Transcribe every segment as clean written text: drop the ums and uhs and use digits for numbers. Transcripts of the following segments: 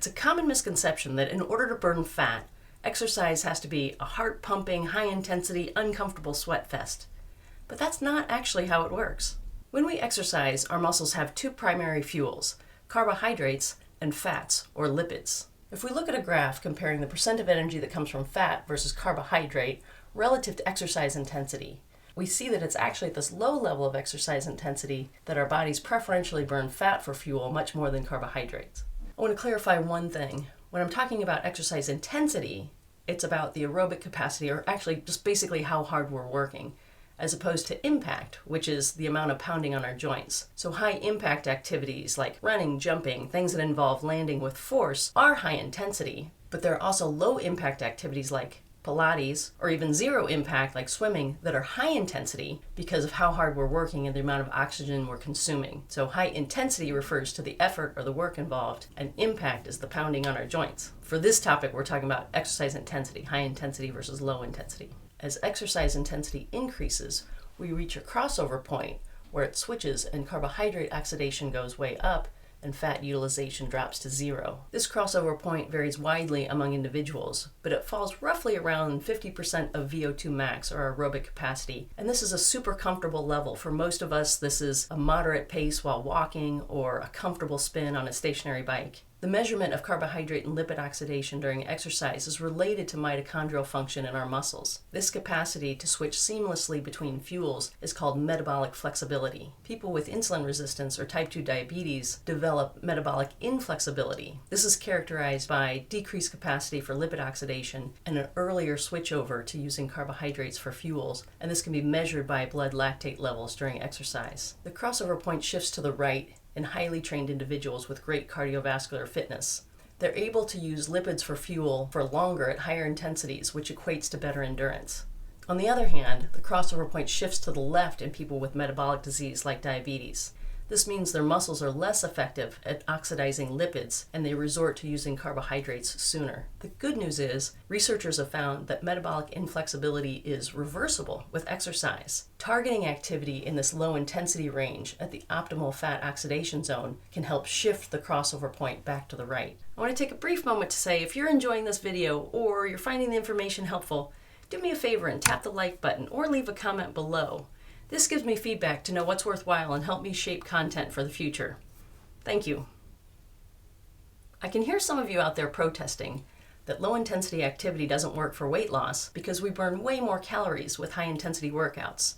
It's a common misconception that in order to burn fat, exercise has to be a heart-pumping, high-intensity, uncomfortable sweat fest. But that's not actually how it works. When we exercise, our muscles have two primary fuels, carbohydrates and fats, or lipids. If we look at a graph comparing the percent of energy that comes from fat versus carbohydrate relative to exercise intensity, we see that it's actually at this low level of exercise intensity that our bodies preferentially burn fat for fuel much more than carbohydrates. I want to clarify one thing. When I'm talking about exercise intensity, it's about the aerobic capacity, or actually just basically how hard we're working, as opposed to impact, which is the amount of pounding on our joints. So high impact activities like running, jumping, things that involve landing with force are high intensity, but there are also low impact activities like Pilates, or even zero impact like swimming, that are high intensity because of how hard we're working and the amount of oxygen we're consuming. So high intensity refers to the effort or the work involved, and impact is the pounding on our joints. For this topic, we're talking about exercise intensity, high intensity versus low intensity. As exercise intensity increases, we reach a crossover point where it switches and carbohydrate oxidation goes way up and fat utilization drops to zero. This crossover point varies widely among individuals, but it falls roughly around 50% of VO2 max, or aerobic capacity, and this is a super comfortable level. For most of us, this is a moderate pace while walking or a comfortable spin on a stationary bike. The measurement of carbohydrate and lipid oxidation during exercise is related to mitochondrial function in our muscles. This capacity to switch seamlessly between fuels is called metabolic flexibility. People with insulin resistance or type 2 diabetes develop metabolic inflexibility. This is characterized by decreased capacity for lipid oxidation and an earlier switchover to using carbohydrates for fuels, and this can be measured by blood lactate levels during exercise. The crossover point shifts to the right in highly trained individuals with great cardiovascular fitness. They're able to use lipids for fuel for longer at higher intensities, which equates to better endurance. On the other hand, the crossover point shifts to the left in people with metabolic disease like diabetes. This means their muscles are less effective at oxidizing lipids, and they resort to using carbohydrates sooner. The good news is, researchers have found that metabolic inflexibility is reversible with exercise. Targeting activity in this low intensity range at the optimal fat oxidation zone can help shift the crossover point back to the right. I want to take a brief moment to say, if you're enjoying this video or you're finding the information helpful, do me a favor and tap the like button or leave a comment below. This gives me feedback to know what's worthwhile and help me shape content for the future. Thank you. I can hear some of you out there protesting that low-intensity activity doesn't work for weight loss because we burn way more calories with high-intensity workouts.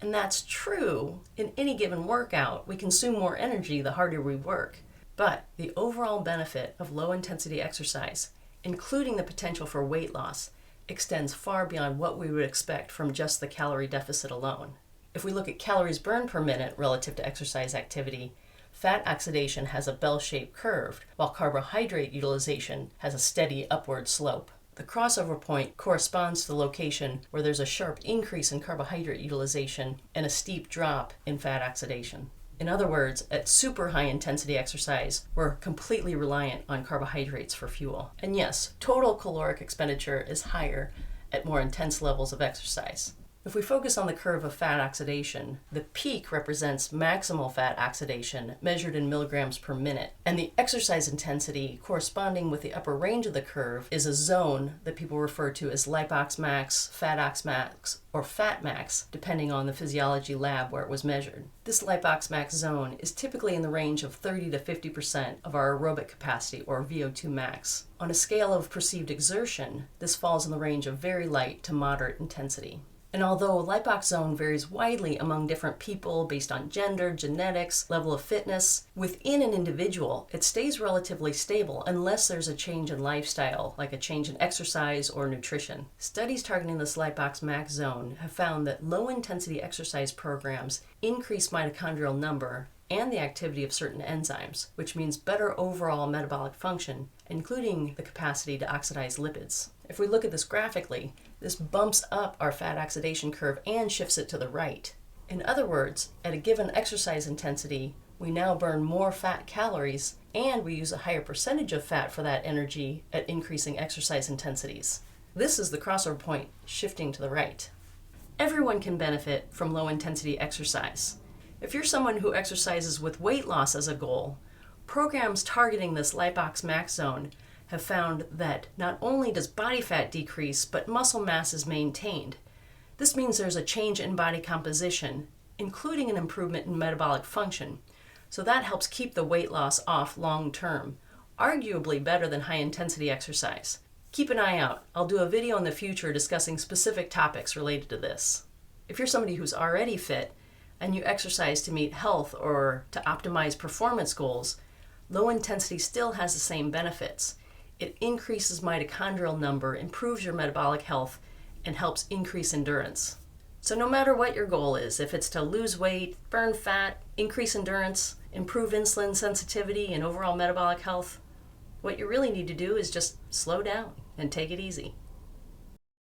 And that's true. In any given workout, we consume more energy the harder we work. But the overall benefit of low-intensity exercise, including the potential for weight loss, extends far beyond what we would expect from just the calorie deficit alone. If we look at calories burned per minute relative to exercise activity, fat oxidation has a bell-shaped curve, while carbohydrate utilization has a steady upward slope. The crossover point corresponds to the location where there's a sharp increase in carbohydrate utilization and a steep drop in fat oxidation. In other words, at super high-intensity exercise, we're completely reliant on carbohydrates for fuel. And yes, total caloric expenditure is higher at more intense levels of exercise. If we focus on the curve of fat oxidation, the peak represents maximal fat oxidation measured in milligrams per minute, and the exercise intensity corresponding with the upper range of the curve is a zone that people refer to as lipox max, fatox max, or fat max, depending on the physiology lab where it was measured. This lipox max zone is typically in the range of 30 to 50% of our aerobic capacity, or VO2 max. On a scale of perceived exertion, this falls in the range of very light to moderate intensity. And although lipox zone varies widely among different people based on gender, genetics, level of fitness, within an individual, it stays relatively stable unless there's a change in lifestyle, like a change in exercise or nutrition. Studies targeting this lipox max zone have found that low-intensity exercise programs increase mitochondrial number and the activity of certain enzymes, which means better overall metabolic function, including the capacity to oxidize lipids. If we look at this graphically, this bumps up our fat oxidation curve and shifts it to the right. In other words, at a given exercise intensity, we now burn more fat calories and we use a higher percentage of fat for that energy at increasing exercise intensities. This is the crossover point shifting to the right. Everyone can benefit from low-intensity exercise. If you're someone who exercises with weight loss as a goal, Programs targeting this lipox max zone have found that not only does body fat decrease, but muscle mass is maintained. This means there's a change in body composition, including an improvement in metabolic function. So that helps keep the weight loss off long term, arguably better than high intensity exercise. Keep an eye out. I'll do a video in the future discussing specific topics related to this. If you're somebody who's already fit and you exercise to meet health or to optimize performance goals, low intensity still has the same benefits. It increases mitochondrial number, improves your metabolic health, and helps increase endurance. So no matter what your goal is, if it's to lose weight, burn fat, increase endurance, improve insulin sensitivity, and overall metabolic health, what you really need to do is just slow down and take it easy.